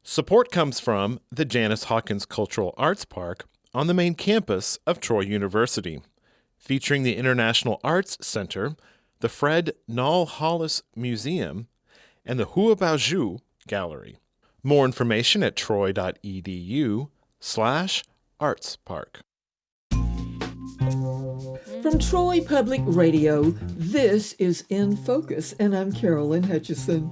Support comes from the Janice Hawkins Cultural Arts Park on the main campus of Troy University, featuring the International Arts Center, the Fred Nall Hollis Museum, and the Huabaoju Gallery. More information at troy.edu/artspark. From Troy Public Radio, this is In Focus, and I'm Carolyn Hutchison.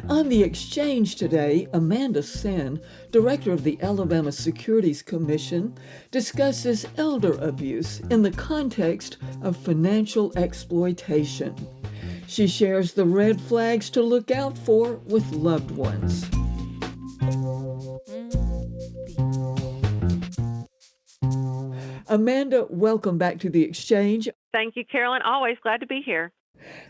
On the exchange today, Amanda Senn, director of the Alabama Securities Commission, discusses elder abuse in the context of financial exploitation. She shares the red flags to look out for with loved ones. Amanda, welcome back to the exchange. Thank you, Carolyn. Always glad to be here.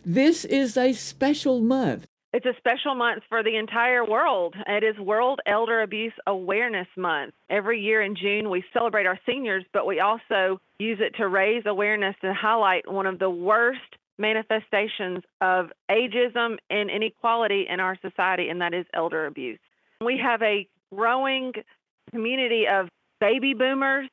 This is a special month. It's a special month for the entire world. It is World Elder Abuse Awareness Month. Every year in June, we celebrate our seniors, but we also use it to raise awareness and highlight one of the worst manifestations of ageism and inequality in our society, and that is elder abuse. We have a growing community of baby boomers,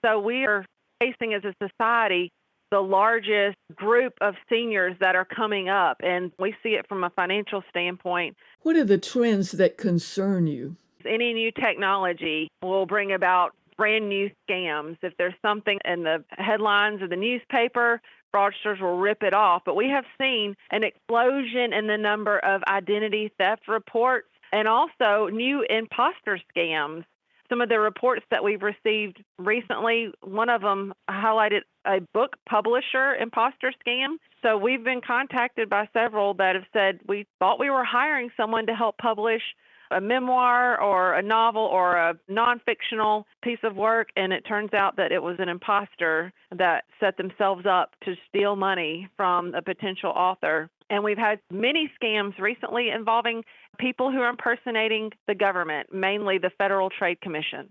so we are facing as a society the largest group of seniors that are coming up, and we see it from a financial standpoint. What are the trends that concern you? Any new technology will bring about brand new scams. If there's something in the headlines of the newspaper, fraudsters will rip it off. But we have seen an explosion in the number of identity theft reports and also new imposter scams. Some of the reports that we've received recently, one of them highlighted a book publisher imposter scam. So we've been contacted by several that have said, we thought we were hiring someone to help publish a memoir or a novel or a non-fictional piece of work, and it turns out that it was an imposter that set themselves up to steal money from a potential author. And we've had many scams recently involving people who are impersonating the government, mainly the Federal Trade Commission.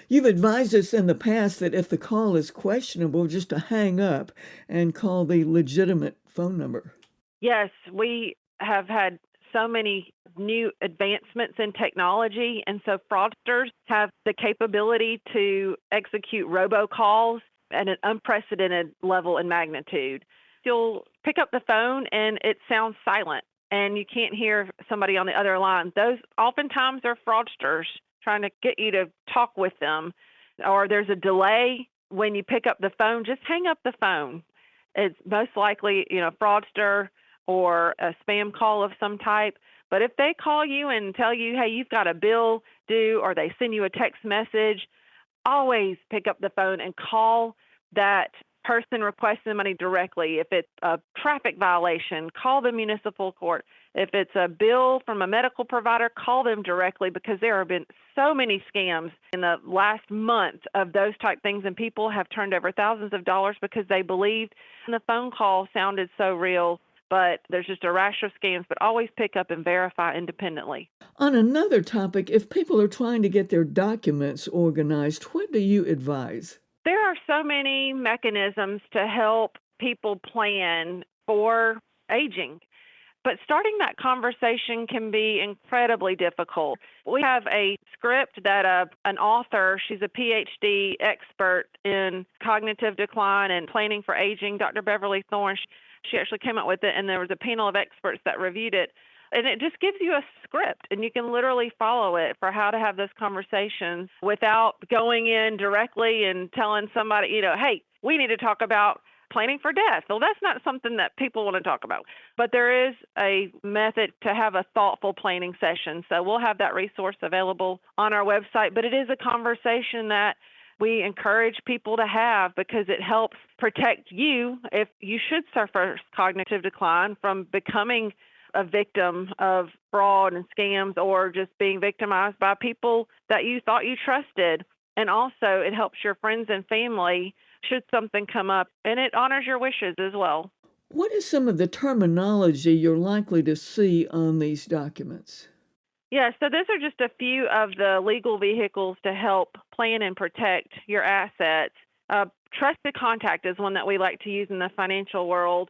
You've advised us in the past that if the call is questionable, just to hang up and call the legitimate phone number. Yes, we have had so many new advancements in technology, and so fraudsters have the capability to execute robocalls at an unprecedented level and magnitude. You'll pick up the phone and it sounds silent and you can't hear somebody on the other line. Those oftentimes are fraudsters trying to get you to talk with them, or there's a delay when you pick up the phone. Just hang up the phone. It's most likely, a fraudster or a spam call of some type. But if they call you and tell you, hey, you've got a bill due, or they send you a text message, always pick up the phone and call that person requesting the money directly. If it's a traffic violation, call the municipal court. If it's a bill from a medical provider, call them directly, because there have been so many scams in the last month of those type things, and people have turned over thousands of dollars because they believed the phone call sounded so real. But there's just a rash of scams, but always pick up and verify independently. On another topic, if people are trying to get their documents organized, what do you advise? There are so many mechanisms to help people plan for aging, but starting that conversation can be incredibly difficult. We have a script that an author, she's a PhD expert in cognitive decline and planning for aging, Dr. Beverly Thorne. She actually came up with it, and there was a panel of experts that reviewed it. And it just gives you a script, and you can literally follow it for how to have those conversations without going in directly and telling somebody, hey, we need to talk about planning for death. Well, that's not something that people want to talk about. But there is a method to have a thoughtful planning session. So we'll have that resource available on our website. But it is a conversation that we encourage people to have, because it helps protect you if you should suffer cognitive decline from becoming a victim of fraud and scams, or just being victimized by people that you thought you trusted. And also it helps your friends and family should something come up, and it honors your wishes as well. What is some of the terminology you're likely to see on these documents? Yeah, so those are just a few of the legal vehicles to help plan and protect your assets. Trusted contact is one that we like to use in the financial world.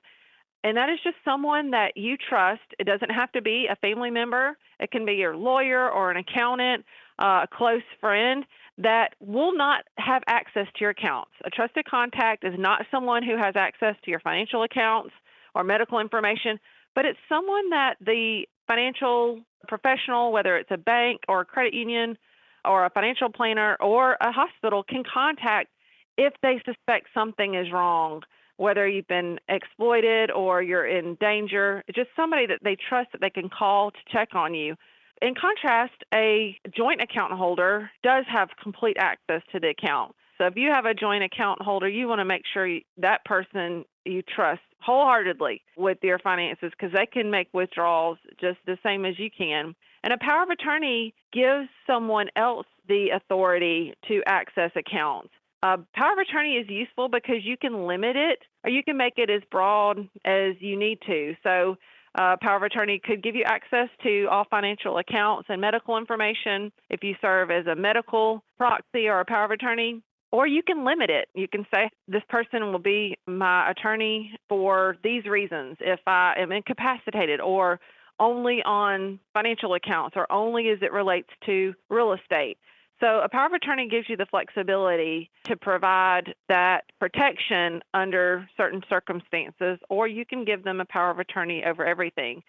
And that is just someone that you trust. It doesn't have to be a family member. It can be your lawyer or an accountant, a close friend that will not have access to your accounts. A trusted contact is not someone who has access to your financial accounts or medical information, but it's someone that the financial professional, whether it's a bank or a credit union or a financial planner or a hospital, can contact if they suspect something is wrong, whether you've been exploited or you're in danger. It's just somebody that they trust that they can call to check on you. In contrast, a joint account holder does have complete access to the account. So if you have a joint account holder, you want to make sure that person you trust wholeheartedly with your finances, because they can make withdrawals just the same as you can. And a power of attorney gives someone else the authority to access accounts. Power of attorney is useful because you can limit it or you can make it as broad as you need to. So power of attorney could give you access to all financial accounts and medical information if you serve as a medical proxy or a power of attorney, or you can limit it. You can say, this person will be my attorney for these reasons if I am incapacitated, or only on financial accounts, or only as it relates to real estate. So a power of attorney gives you the flexibility to provide that protection under certain circumstances, or you can give them a power of attorney over everything.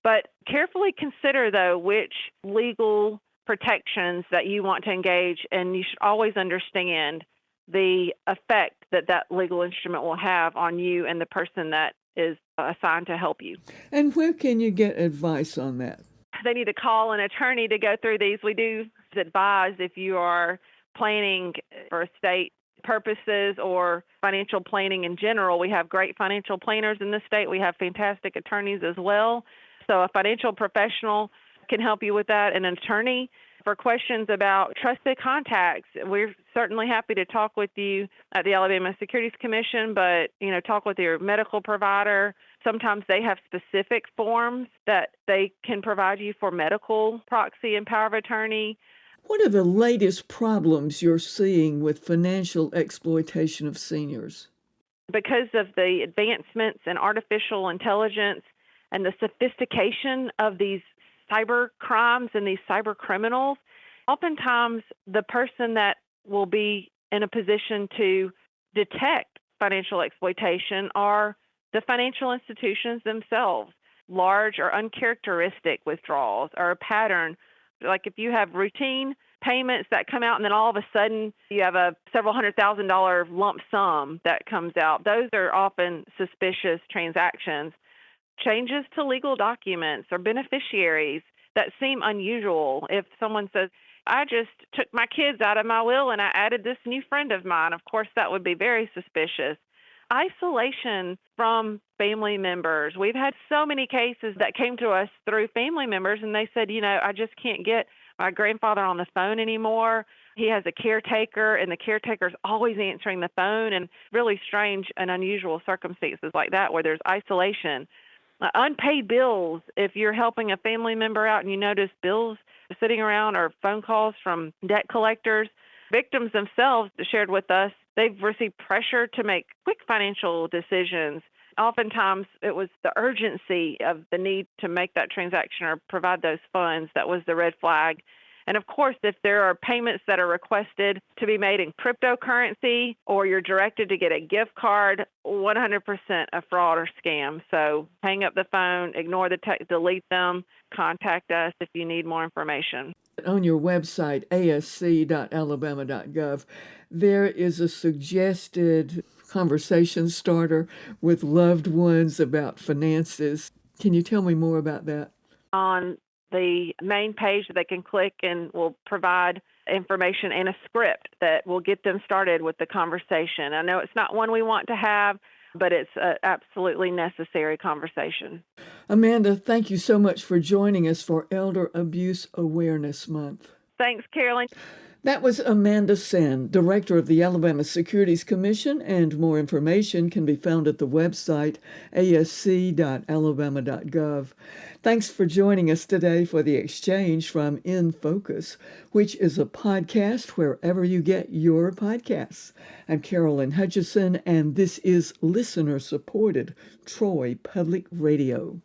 But carefully consider, though, which legal protections that you want to engage, and you should always understand the effect that that legal instrument will have on you and the person that is assigned to help you. And where can you get advice on that? They need to call an attorney to go through these. We do advise if you are planning for estate purposes or financial planning in general. We have great financial planners in the state. We have fantastic attorneys as well. So a financial professional can help you with that. An attorney, for questions about trusted contacts, we're certainly happy to talk with you at the Alabama Securities Commission, but, talk with your medical provider. Sometimes they have specific forms that they can provide you for medical proxy and power of attorney. What are the latest problems you're seeing with financial exploitation of seniors? Because of the advancements in artificial intelligence and the sophistication of these cyber crimes and these cyber criminals, oftentimes the person that will be in a position to detect financial exploitation are the financial institutions themselves. Large or uncharacteristic withdrawals are a pattern. Like if you have routine payments that come out and then all of a sudden you have a several $100,000 lump sum that comes out, those are often suspicious transactions. Changes to legal documents or beneficiaries that seem unusual. If someone says, I just took my kids out of my will and I added this new friend of mine, of course that would be very suspicious. Isolation from family members. We've had so many cases that came to us through family members and they said, I just can't get my grandfather on the phone anymore. He has a caretaker and the caretaker's always answering the phone, and really strange and unusual circumstances like that where there's isolation. Unpaid bills, if you're helping a family member out and you notice bills sitting around or phone calls from debt collectors, victims themselves shared with us, they've received pressure to make quick financial decisions. Oftentimes, it was the urgency of the need to make that transaction or provide those funds that was the red flag. And of course, if there are payments that are requested to be made in cryptocurrency or you're directed to get a gift card, 100% a fraud or scam. So hang up the phone, ignore the text, delete them, contact us if you need more information. On your website, asc.alabama.gov, there is a suggested conversation starter with loved ones about finances. Can you tell me more about that? On the main page, they can click and will provide information and a script that will get them started with the conversation. I know it's not one we want to have, but it's an absolutely necessary conversation. Amanda, thank you so much for joining us for Elder Abuse Awareness Month. Thanks, Carolyn. That was Amanda Senn, Director of the Alabama Securities Commission, and more information can be found at the website asc.alabama.gov. Thanks for joining us today for the exchange from In Focus, which is a podcast wherever you get your podcasts. I'm Carolyn Hutchison, and this is listener-supported Troy Public Radio.